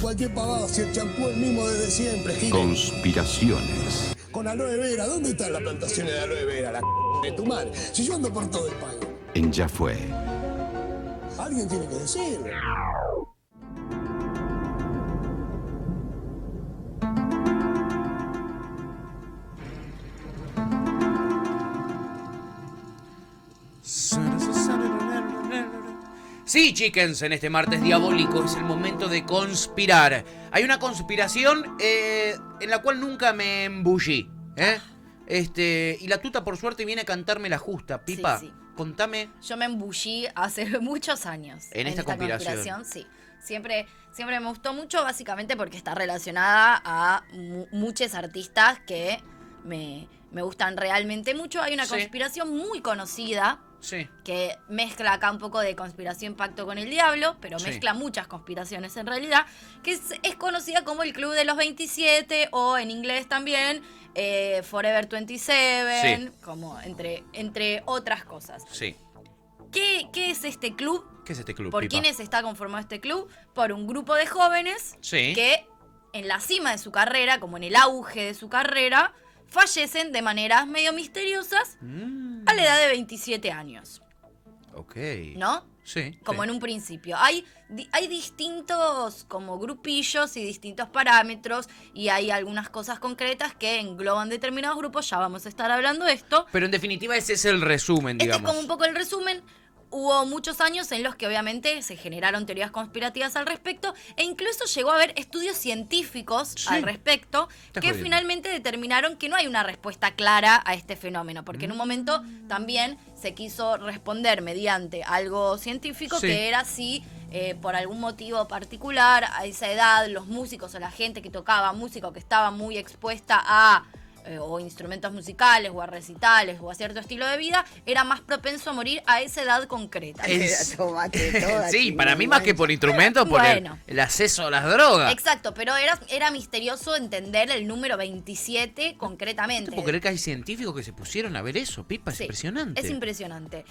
Cualquier pavada, si el champú es el mismo desde siempre, Gil. Conspiraciones. Con aloe vera, ¿dónde están las plantaciones de aloe vera? La de tu madre. Si yo ando por todo el país. En Ya Fue. Alguien tiene que decirlo. Sí, chickens, en este martes diabólico es el momento de conspirar. Hay una conspiración en la cual nunca me embullí, y la tuta por suerte viene a cantarme la justa. Pipa, Sí, sí. contame. Yo me embullí hace muchos años. En esta conspiración. Sí. Siempre me gustó mucho, básicamente porque está relacionada a muchos artistas que me gustan realmente mucho. Hay una Sí. conspiración muy conocida Sí. que mezcla acá un poco de conspiración pacto con el diablo, pero Sí. mezcla muchas conspiraciones en realidad, que es conocida como el Club de los 27 o en inglés también Forever 27, Sí. como entre otras cosas. Sí. ¿Qué es este club? ¿Qué es este club, ¿Por Pipa? quiénes está conformado este club? Por un grupo de jóvenes Sí. que en la cima de su carrera, como en el auge de su carrera, fallecen de maneras medio misteriosas a la edad de 27 años, Ok. ¿no? Sí. Como sí. en un principio. Hay distintos como grupillos y distintos parámetros y hay algunas cosas concretas que engloban determinados grupos. Ya vamos a estar hablando de esto. Pero en definitiva ese es el resumen, Este es digamos. como un poco el resumen. Hubo muchos años en los que obviamente se generaron teorías conspirativas al respecto e incluso llegó a haber estudios científicos Sí. al respecto Estás que jodiendo. finalmente determinaron que no hay una respuesta clara a este fenómeno, porque en un momento también se quiso responder mediante algo científico Sí. que era si por algún motivo particular a esa edad los músicos o la gente que tocaba música o que estaba muy expuesta a o instrumentos musicales o a recitales o a cierto estilo de vida, era más propenso a morir a esa edad concreta. Es- Tomate toda, Sí, chico, para mí más que por instrumentos, por Bueno. el acceso a las drogas. Exacto, pero era misterioso entender el número 27 concretamente. No puedo creer que hay científicos que se pusieron a ver eso, Pipa, es Sí, impresionante. Es impresionante.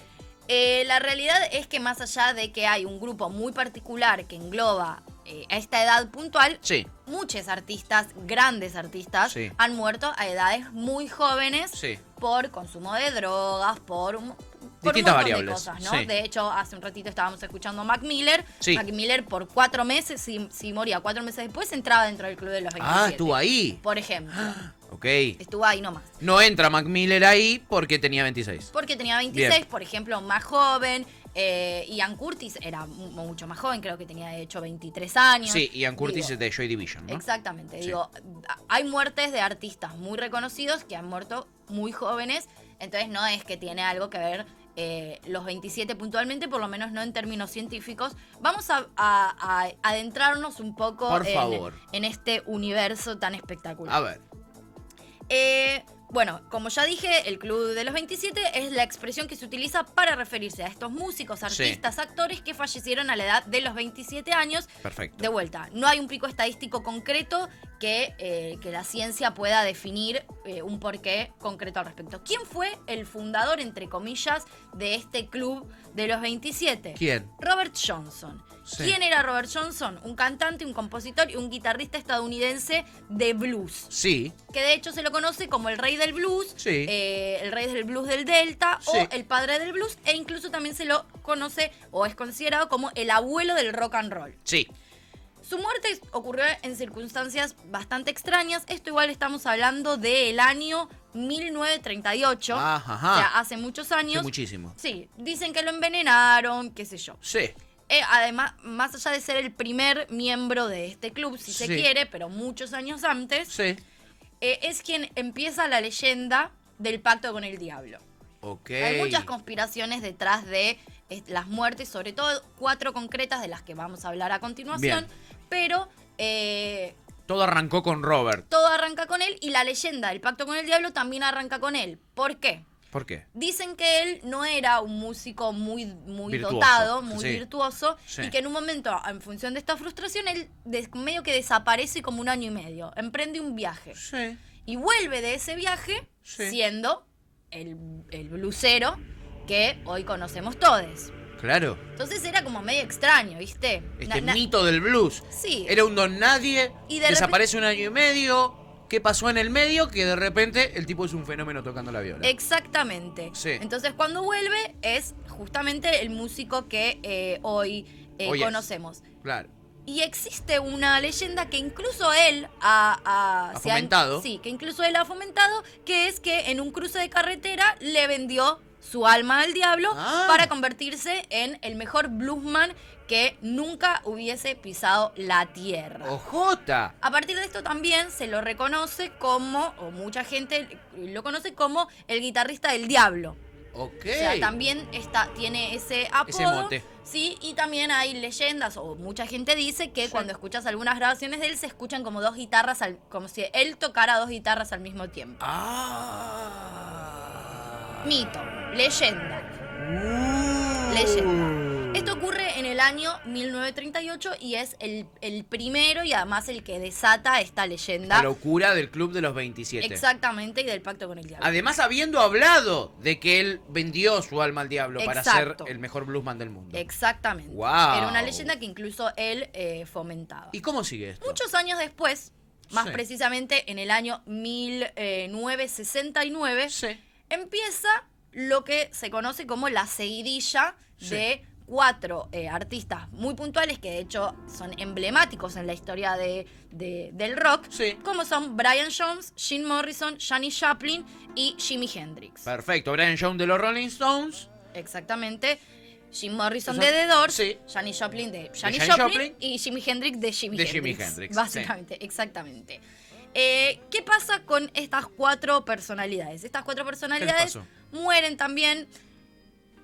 La realidad es que más allá de que hay un grupo muy particular que engloba a esta edad puntual, Sí. muchos artistas, grandes artistas, Sí. han muerto a edades muy jóvenes Sí. por consumo de drogas, por un Distintas montón variables, de cosas, ¿no? sí. De hecho, hace un ratito estábamos escuchando a Mac Miller. Sí. Mac Miller por 4 meses, si moría 4 meses después, entraba dentro del club de los 27. Ah, estuvo ahí. Por ejemplo. Ok. Estuvo ahí nomás. No entra Mac Miller ahí porque tenía 26. Porque tenía 26, Bien. por ejemplo, más joven. Ian Curtis era mucho más joven, creo que tenía de hecho 23 años. Sí, Ian Curtis Digo, es de Joy Division, ¿no? Exactamente. Sí. Digo, hay muertes de artistas muy reconocidos que han muerto muy jóvenes, entonces no es que tiene algo que ver los 27 puntualmente, por lo menos no en términos científicos. Vamos a adentrarnos un poco Por favor. en este universo tan espectacular. A ver. Bueno, como ya dije, el Club de los 27 es la expresión que se utiliza para referirse a estos músicos, artistas, actores que fallecieron a la edad de los 27 años. Perfecto. De vuelta, no hay un pico estadístico concreto que la ciencia pueda definir un porqué concreto al respecto. ¿Quién fue el fundador, entre comillas, de este Club de los 27? ¿Quién? Robert Johnson. Sí. ¿Quién era Robert Johnson? Un cantante, un compositor y un guitarrista estadounidense de blues. Sí. Que de hecho se lo conoce como el rey del blues, Sí. el rey del blues del Delta Sí. o el padre del blues, e incluso también se lo conoce o es considerado como el abuelo del rock and roll. Sí. Su muerte ocurrió en circunstancias bastante extrañas. Esto igual estamos hablando del año 1938, Ajá. o sea, hace muchos años. Hace muchísimo. Sí, dicen que lo envenenaron, qué sé yo. Sí. Además, más allá de ser el primer miembro de este club, si se Sí. quiere, pero muchos años antes, Sí. es quien empieza la leyenda del pacto con el diablo. Ok. Hay muchas conspiraciones detrás de las muertes, sobre todo 4 concretas de las que vamos a hablar a continuación, Bien. pero Todo arrancó con Robert. todo arranca con él y la leyenda del pacto con el diablo también arranca con él. ¿Por qué? ¿Por qué? Dicen que él no era un músico muy Virtuoso, dotado, muy sí. virtuoso, Sí. y que en un momento, en función de esta frustración, él medio que desaparece como 1 año y medio, emprende un viaje Sí. y vuelve de ese viaje Sí. siendo el blusero que hoy conocemos todos. Claro. Entonces era como medio extraño, ¿viste? Mito del blues. Sí. Era un don nadie, Y de desaparece un año y medio. ¿Qué pasó en el medio? Que de repente el tipo es un fenómeno tocando la viola. Exactamente. Sí. Entonces cuando vuelve es justamente el músico que hoy conocemos. Claro. Y existe una leyenda que incluso él ha fomentado. Sí, que incluso él ha fomentado, que es que en un cruce de carretera le vendió su alma al diablo para convertirse en el mejor bluesman que nunca hubiese pisado la tierra. ¡Ojota! A partir de esto también se lo reconoce como, o mucha gente lo conoce como el guitarrista del diablo. Ok. O sea, también tiene ese apodo. Ese mote. Sí, y también hay leyendas, o mucha gente dice que cuando escuchas algunas grabaciones de él se escuchan como dos guitarras, como si él tocara dos guitarras al mismo tiempo. Mito, leyenda. Leyenda. Esto ocurre en el año 1938 y es el primero y además el que desata esta leyenda. La locura del Club de los 27. Exactamente, y del pacto con el diablo. Además, habiendo hablado de que él vendió su alma al diablo para ser Exacto. el mejor bluesman del mundo. Exactamente. Wow. Era una leyenda que incluso él fomentaba. ¿Y cómo sigue esto? Muchos años después, más Sí. precisamente en el año 1969, empieza lo que se conoce como la seguidilla de 4 artistas muy puntuales que de hecho son emblemáticos en la historia del rock, como son Brian Jones, Jim Morrison, Janis Joplin y Jimi Hendrix. Perfecto, Brian Jones de los Rolling Stones. Exactamente. Jim Morrison de The Doors, Janis Joplin de Janis Joplin y Jimi Hendrix de Jimi Hendrix. Básicamente, exactamente. ¿Qué pasa con estas 4 personalidades? Estas 4 personalidades mueren también.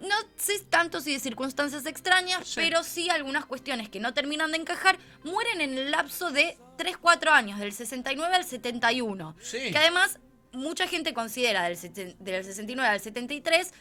No sé tanto si de circunstancias extrañas, pero sí algunas cuestiones que no terminan de encajar, mueren en el lapso de 3-4 años, del 69 al 71. Que además mucha gente considera del 69 al 73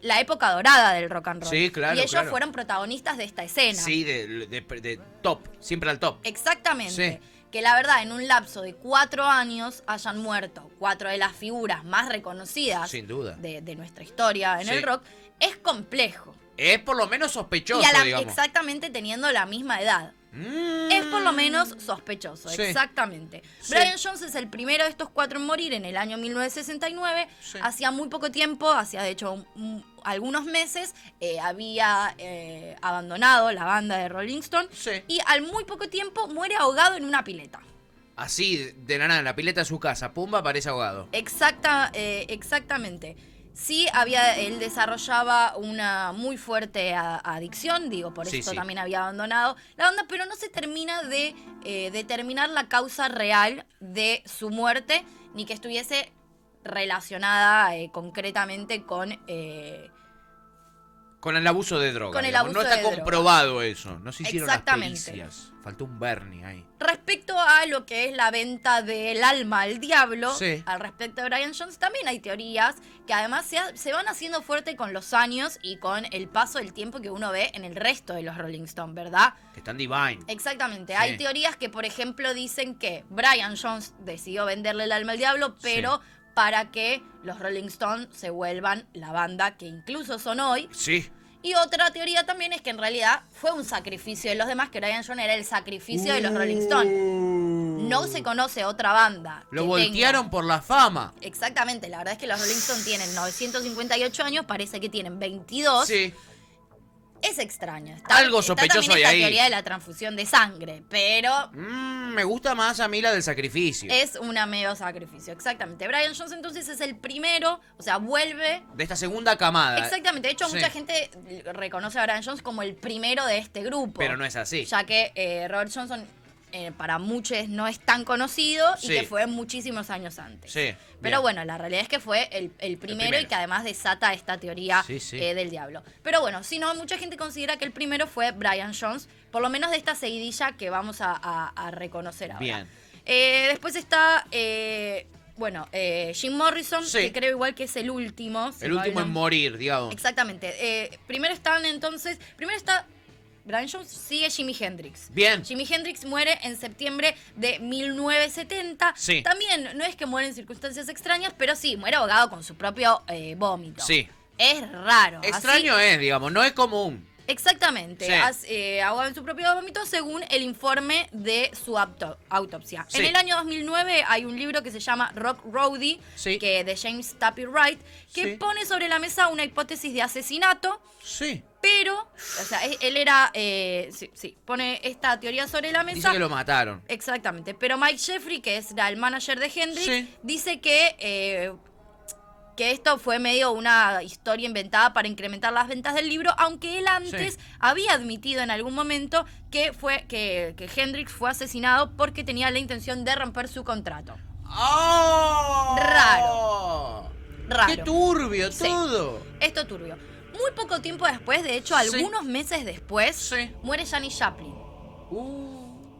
la época dorada del rock and roll. Sí, claro. Y ellos fueron protagonistas de esta escena. Sí, de top, siempre al top. Exactamente. Que la verdad, en un lapso de 4 años hayan muerto 4 de las figuras más reconocidas sin duda de nuestra historia en el rock, es complejo. Es por lo menos sospechoso, digamos. Exactamente teniendo la misma edad. Es por lo menos sospechoso, exactamente. Brian Jones es el primero de estos 4 en morir en el año 1969. Hacía muy poco tiempo, hacía de hecho algunos meses, había abandonado la banda de Rolling Stone. Y al muy poco tiempo muere ahogado en una pileta. Así, de la nada, en la pileta de su casa, pumba, aparece ahogado. Exactamente. Sí, él desarrollaba una muy fuerte adicción, por eso también había abandonado la banda, pero no se termina de determinar la causa real de su muerte, ni que estuviese relacionada concretamente con el abuso de drogas. No está comprobado eso. No se hicieron las pericias. Faltó un Bernie ahí. Respecto a lo que es la venta del alma al diablo, al respecto de Brian Jones, también hay teorías que además se van haciendo fuerte con los años y con el paso del tiempo que uno ve en el resto de los Rolling Stones, ¿verdad? Que están divine. Exactamente. Hay teorías que, por ejemplo, dicen que Brian Jones decidió venderle el alma al diablo, pero para que los Rolling Stones se vuelvan la banda que incluso son hoy. Y otra teoría también es que en realidad fue un sacrificio de los demás, que Brian Jones era el sacrificio de los Rolling Stones. No se conoce otra banda. Lo voltearon por la fama. Exactamente, la verdad es que los Rolling Stones tienen 958 años, parece que tienen 22. Es extraño. Algo sospechoso hay ahí. Está también esta teoría de la transfusión de sangre, pero... me gusta más a mí la del sacrificio. Es una medio sacrificio, exactamente. Brian Jones entonces es el primero, o sea, vuelve... de esta segunda camada. Exactamente, de hecho mucha gente reconoce a Brian Jones como el primero de este grupo. Pero no es así. Ya que Robert Johnson para muchos no es tan conocido y que fue muchísimos años antes. Pero bueno, la realidad es que fue el primero y que además desata esta teoría del diablo. Pero bueno, si no, mucha gente considera que el primero fue Brian Jones, por lo menos de esta seguidilla que vamos a reconocer ahora. Después está... Jim Morrison, que creo igual que es el último. El último en morir, digamos. Exactamente. Primero está Brian Jones, sigue Jimi Hendrix. Jimi Hendrix muere en septiembre de 1970. También no es que muere en circunstancias extrañas, pero sí, muere ahogado con su propio vómito. Es raro. Extraño es, digamos, no es común. Exactamente. Sí. Ahogado en su propio vómito según el informe de su autopsia. Sí. En el año 2009 hay un libro que se llama Rock Rowdy, Sí. de James Tappy Wright, que Sí. pone sobre la mesa una hipótesis de asesinato, Sí. pero, o sea, él era, pone esta teoría sobre la mesa. Dice que lo mataron. Exactamente, pero Mike Jeffrey, que era el manager de Hendrix, Sí. dice que esto fue medio una historia inventada para incrementar las ventas del libro, aunque él antes Sí. había admitido en algún momento que Hendrix fue asesinado porque tenía la intención de romper su contrato. ¡Oh! Raro. ¡Qué turbio Sí. todo! Esto turbio. Muy poco tiempo después, de hecho, Sí. algunos meses después, Sí. muere Janis Joplin.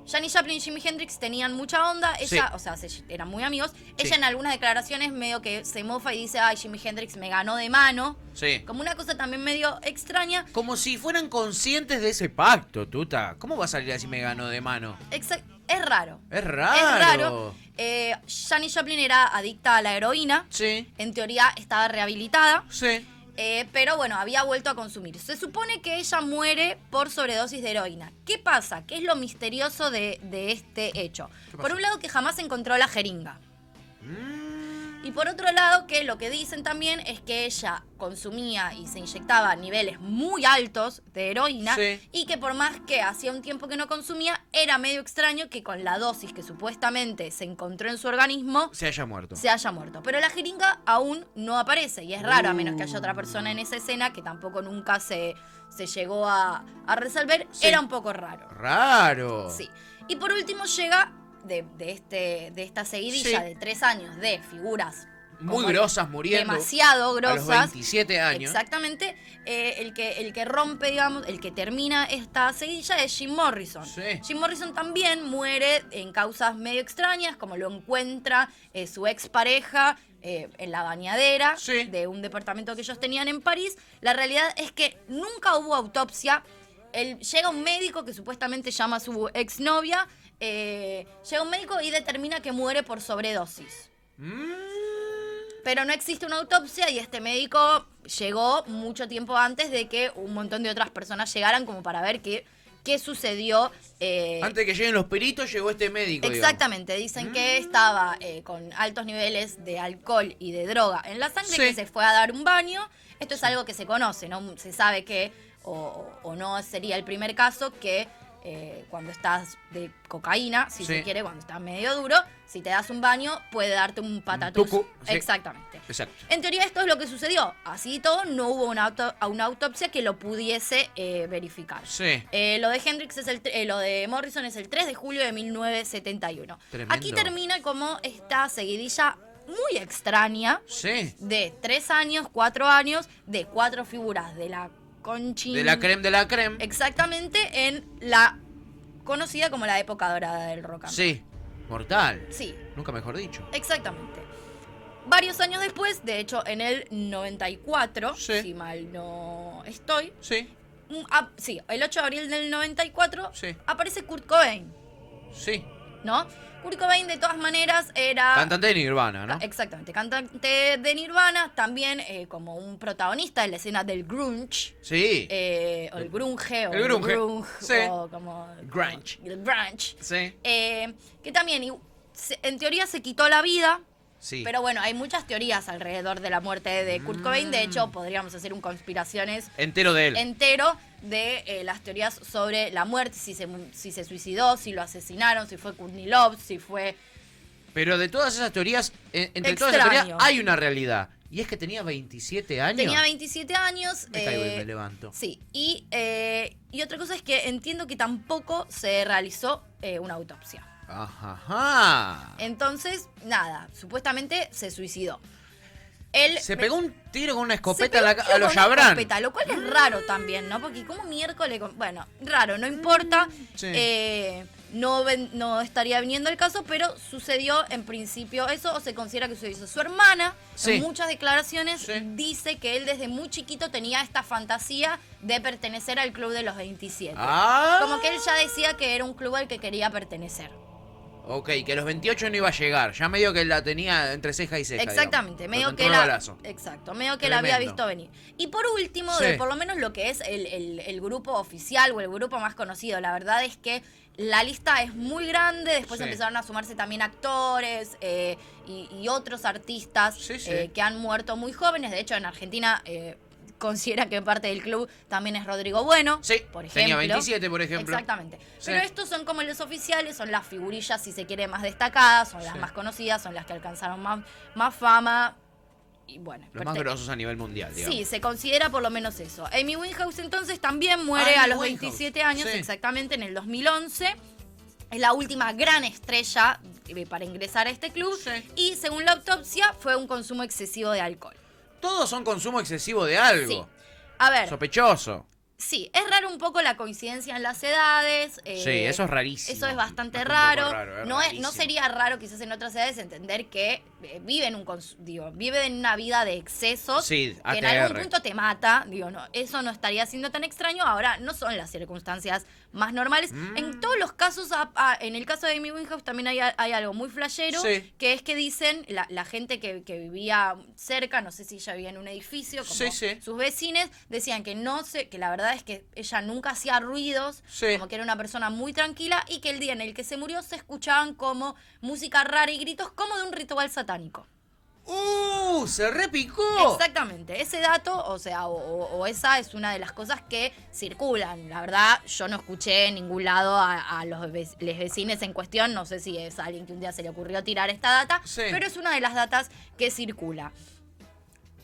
Janis Joplin y Jimi Hendrix tenían mucha onda. Ella, Sí. o sea, eran muy amigos. Sí. Ella en algunas declaraciones medio que se mofa y dice, ay, Jimi Hendrix me ganó de mano. Sí. Como una cosa también medio extraña. Como si fueran conscientes de ese pacto, tuta. ¿Cómo va a salir así me ganó de mano? Es raro. Es raro. Es raro. Janis Joplin era adicta a la heroína. Sí. En teoría estaba rehabilitada. Sí. Pero bueno, había vuelto a consumir. Se supone que ella muere por sobredosis de heroína. ¿Qué pasa? ¿Qué es lo misterioso de este hecho? ¿Qué Por pasó? un lado, que jamás encontró la jeringa. Y por otro lado, que lo que dicen también es que ella consumía y se inyectaba a niveles muy altos de heroína, Sí. y que por más que hacía un tiempo que no consumía, era medio extraño que con la dosis que supuestamente se encontró en su organismo Se haya muerto. se haya muerto. Pero la jeringa aún no aparece, y es raro, a menos que haya otra persona en esa escena, que tampoco nunca se llegó a resolver. Sí. Era un poco raro. Raro. Sí. Y por último llega de esta seguidilla Sí. de 3 años de figuras Muy como grosas muriendo. demasiado A los grosas. 27 años. Exactamente. El que rompe, digamos, el que termina esta seguidilla es Jim Morrison. Sí. Jim Morrison también muere en causas medio extrañas, como lo encuentra su expareja en la bañadera Sí. de un departamento que ellos tenían en París. La realidad es que nunca hubo autopsia. Llega un médico que supuestamente llama a su exnovia. Llega un médico y determina que muere por sobredosis. Pero no existe una autopsia, y este médico llegó mucho tiempo antes de que un montón de otras personas llegaran como para ver qué sucedió. Antes de que lleguen los peritos, llegó este médico. Exactamente, dicen que estaba con altos niveles de alcohol y de droga en la sangre, Sí. que se fue a dar un baño. Esto es algo que se conoce, ¿no? Se sabe que, o no sería el primer caso, que cuando estás de cocaína, si Sí. se quiere, cuando estás medio duro, si te das un baño, puede darte un patatús. tucu, sí. Exactamente. Exacto. En teoría esto es lo que sucedió. Así y todo, no hubo una autopsia que lo pudiese verificar. Sí. Lo de Hendrix lo de Morrison es el 3 de julio de 1971. Tremendo. Aquí termina como esta seguidilla muy extraña Sí. de 3 años, 4 años, de 4 figuras de la Conchi. De la creme. Exactamente, en la conocida como la época dorada del rock and roll. Sí. Mortal. Sí, Nunca mejor dicho. exactamente. Varios años después, de hecho en el 94, Sí. si mal no estoy, Sí. sí, el 8 de abril del 94, Sí. aparece Kurt Cobain, Sí. ¿no? Kurt Cobain de todas maneras era... Cantante de Nirvana, ¿no? Exactamente, cantante de Nirvana, también como un protagonista de la escena del grunge. Sí. O el grunge, o El grunge, sí. o como... Grunge. El grunge. Sí. Que también, en teoría, se quitó la vida. Sí. Pero bueno, hay muchas teorías alrededor de la muerte de Kurt Cobain. De hecho, podríamos hacer un conspiraciones Entero de él. entero de las teorías sobre la muerte, si se suicidó, si lo asesinaron, si fue Courtney Love, si fue... Pero de todas esas teorías, entre todas Extraño. esas teorías hay una realidad. Y es que tenía 27 años. Tenía 27 años. Me caigo y me levanto. Sí, y otra cosa es que entiendo que tampoco se realizó una autopsia. Ajá. Entonces, nada, supuestamente se suicidó. Él Se pegó un tiro con una se escopeta pegó a, un tiro a los con una Chabrán. escopeta, lo cual es raro también, ¿no? Porque como miércoles... Bueno, raro, no importa. Sí. No estaría viniendo el caso, pero sucedió en principio eso, o se considera que sucedió. Su hermana, Sí. en muchas declaraciones, Sí. dice que él desde muy chiquito tenía esta fantasía de pertenecer al club de los 27. Ah. Como que él ya decía que era un club al que quería pertenecer. Ok, que a los 28 no iba a llegar. Ya medio que la tenía entre ceja y ceja. Exactamente, digamos. medio Lo que entró el la, balazo. exacto, medio que la había Tremendo. visto venir. Y por último, Sí. por lo menos lo que es el grupo oficial o el grupo más conocido, la verdad es que la lista es muy grande, después Sí. empezaron a sumarse también actores y otros artistas Sí, sí. que han muerto muy jóvenes. De hecho, en Argentina considera que parte del club también es Rodrigo Bueno, Sí, por ejemplo. tenía 27, por ejemplo. Exactamente. Sí. Pero estos son como los oficiales, son las figurillas, si se quiere, más destacadas, son las Sí. más conocidas, son las que alcanzaron más fama. Y bueno, Los más grosos a nivel mundial, digamos. sí, se considera por lo menos eso. Amy Winehouse entonces también muere Amy a los Winehouse, 27 años, sí. exactamente en el 2011. Es la última gran estrella para ingresar a este club. Sí. Y según la autopsia, fue un consumo excesivo de alcohol. Todos son consumo excesivo de algo. Sí. A ver, Sospechoso. sí, es raro un poco la coincidencia en las edades. Sí, eso es rarísimo. Eso es bastante Un raro. poco raro, es No rarísimo. sería raro quizás en otras edades entender que viven una vida de excesos Sí, que en ATR. algún punto te mata. No, eso no estaría siendo tan extraño. Ahora no son las circunstancias más normales. En todos los casos, en el caso de Amy Winehouse también hay algo muy flashero, Sí. que es que dicen la gente que vivía cerca, no sé si ella vivía en un edificio, como Sí, sí. sus vecinos, decían que que la verdad es que ella nunca hacía ruidos, Sí. como que era una persona muy tranquila, y que el día en el que se murió se escuchaban como música rara y gritos como de un ritual satánico. Se repicó. Exactamente, ese dato, o sea, o esa es una de las cosas que circulan. La verdad, yo no escuché en ningún lado a los vecinos en cuestión, no sé si es alguien que un día se le ocurrió tirar esta data, Sí. pero es una de las datas que circula.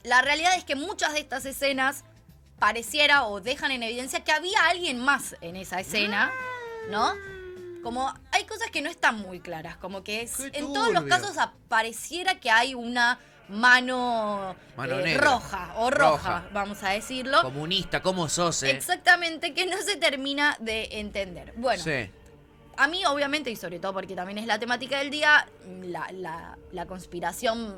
La realidad es que muchas de estas escenas pareciera o dejan en evidencia que había alguien más en esa escena, ¿no? Como hay cosas que no están muy claras, como que Qué en todos los turbio. casos pareciera que hay una mano, Mano negra. roja, Roja. vamos a decirlo. Comunista, ¿cómo sos, Exactamente, que no se termina de entender. Bueno, Sí. a mí obviamente, y sobre todo porque también es la temática del día, la conspiración,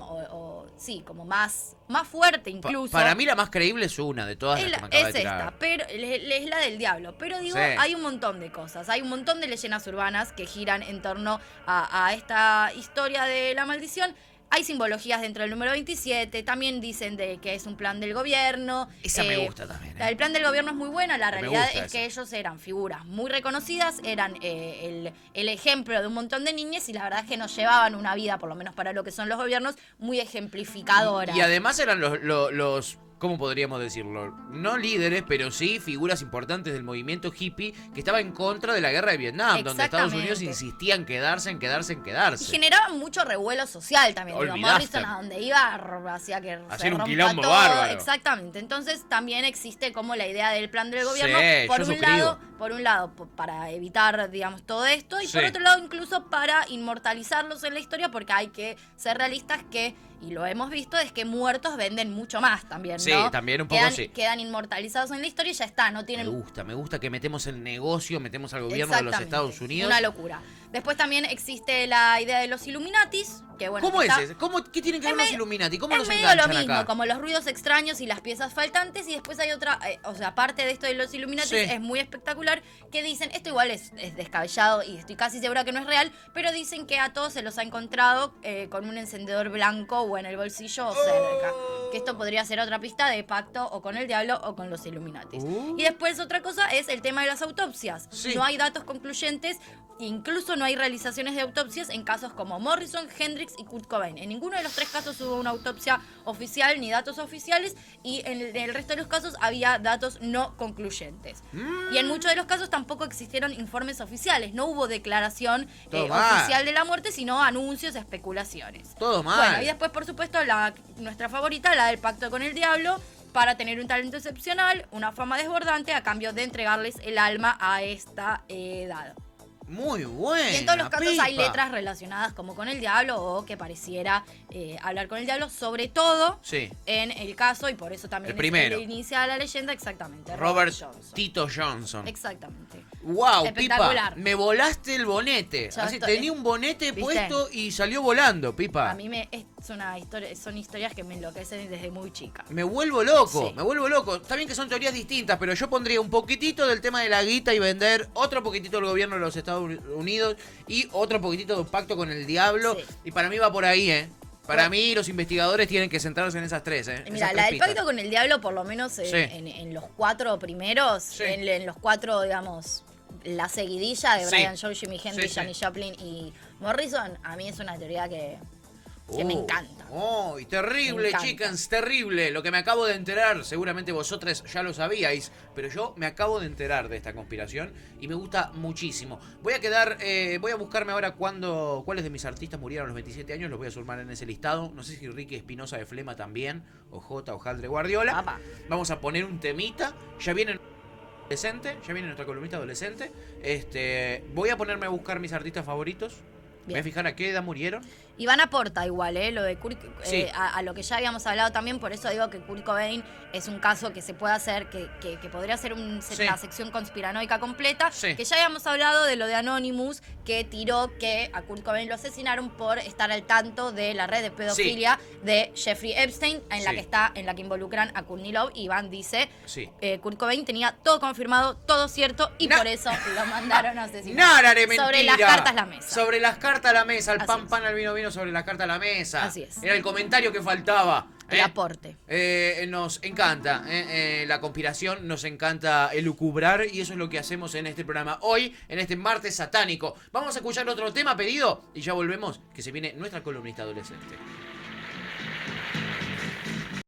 sí, como más fuerte incluso. Para mí la más creíble es una de todas las que me acaba Es de tirar. esta, pero es la del diablo. Pero digo, Sí. hay un montón de cosas. Hay un montón de leyendas urbanas que giran en torno a esta historia de la maldición. Hay simbologías dentro del número 27. También dicen de que es un plan del gobierno. Esa me gusta también. El plan del gobierno es muy buena. La Me realidad gusta es que ellos eran figuras muy reconocidas. Eran el ejemplo de un montón de niñas. Y la verdad es que nos llevaban una vida, por lo menos para lo que son los gobiernos, muy ejemplificadora. Y además eran los ¿cómo podríamos decirlo? No líderes, pero sí figuras importantes del movimiento hippie que estaba en contra de la guerra de Vietnam, donde Estados Unidos Exactamente. insistía en quedarse. Y generaban mucho revuelo social también. Digo, Olvidaste. Morrison a donde iba hacía que se Hacían un rompa quilombo todo. bárbaro. Exactamente. Entonces también existe como la idea del plan del gobierno. Sí, por yo un suscribo. lado, para evitar, digamos, todo esto. Y por Sí. otro lado, incluso para inmortalizarlos en la historia, porque hay que ser realistas que, y lo hemos visto, es que muertos venden mucho más también, ¿no? Sí, también un poco sí. Quedan inmortalizados en la historia y ya está, no tienen Me gusta que metemos el negocio, metemos al gobierno de los Exactamente. Estados Unidos. Una locura. Después también existe la idea de los Illuminatis, que bueno, ¿Cómo es quizá- ese? ¿Qué tienen que ver Es los medio- Illuminati? ¿Cómo es los medio lo enganchan mismo, acá? como los ruidos extraños y las piezas faltantes. Y después hay otra, o sea, aparte de esto de los Illuminatis, Sí. es muy espectacular, que dicen, esto igual es descabellado y estoy casi segura que no es real, pero dicen que a todos se los ha encontrado con un encendedor blanco o en el bolsillo o cerca. Que esto podría ser otra pista de pacto o con el diablo o con los Illuminatis. Y después otra cosa es el tema de las autopsias. Sí. No hay datos concluyentes, incluso no hay realizaciones de autopsias en casos como Morrison, Hendrix y Kurt Cobain. En ninguno de los tres casos hubo una autopsia oficial ni datos oficiales, y en el resto de los casos había datos no concluyentes. Y en muchos de los casos tampoco existieron informes oficiales, no hubo declaración Todo mal. oficial de la muerte, sino anuncios, especulaciones. Todo mal. Bueno, y después, por supuesto, nuestra favorita, la del pacto con el diablo, para tener un talento excepcional, una fama desbordante, a cambio de entregarles el alma a esta edad. Muy bueno. Y en todos los casos hay letras relacionadas como con el diablo o que pareciera hablar con el diablo, sobre todo Sí. en el caso, y por eso también El primero. inicia la leyenda, exactamente. Robert Johnson. Tito Johnson. Exactamente. Wow, Espectacular. Pipa, me volaste el bonete. Yo Así, estoy- tenía un bonete ¿Viste? puesto y salió volando, Pipa. A mí es una historia, son historias que me enloquecen desde muy chica. Me vuelvo loco, Sí. me vuelvo loco. Está bien que son teorías distintas, pero yo pondría un poquitito del tema de la guita y vender, otro poquitito del gobierno de los Estados Unidos y otro poquitito de un pacto con el diablo. Sí. Y para mí va por ahí, ¿eh? Para mí los investigadores tienen que centrarse en esas tres, ¿eh? Mira, Esas la tres del pistas. pacto con el diablo, por lo menos Sí. en los 4 primeros, Sí. en los 4, digamos, la seguidilla de Sí. Brian Jones, Jimi Hendrix, Sí, sí. Janis Joplin y Morrison, a mí es una teoría que me encanta. ¡Uy, terrible, Me encanta. chicas, terrible! Lo que me acabo de enterar, seguramente vosotros ya lo sabíais, pero yo me acabo de enterar de esta conspiración y me gusta muchísimo. Voy a buscarme ahora cuáles de mis artistas murieron a los 27 años, los voy a sumar en ese listado. No sé si Ricky Espinosa de Flema también, o J o Jaldre Guardiola. Papá. Vamos a poner un temita, ya viene nuestra columnista adolescente. Voy a ponerme a buscar mis artistas favoritos. Voy a Bien. fijar a qué edad murieron. Iván aporta igual, lo de Kurt, Sí. a lo que ya habíamos hablado también, por eso digo que Kurt Cobain es un caso que se puede hacer, que podría ser Sí. una sección conspiranoica completa, Sí. que ya habíamos hablado de lo de Anonymous, que tiró que a Kurt Cobain lo asesinaron por estar al tanto de la red de pedofilia de Jeffrey Epstein, Sí. en la que involucran a Courtney Love. Iván dice, Sí. Kurt Cobain tenía todo confirmado, todo cierto, y Na- por eso lo mandaron a asesinar. Nada de mentira. Sobre las cartas a la mesa. Sobre las cartas a la mesa. El Así pan, es. pan, al vino, vino sobre la carta a la mesa. Así es. Era el comentario que faltaba. El aporte. Nos encanta la conspiración, nos encanta elucubrar y eso es lo que hacemos en este programa hoy, en este martes satánico. Vamos a escuchar otro tema pedido y ya volvemos, que se viene nuestra columnista adolescente.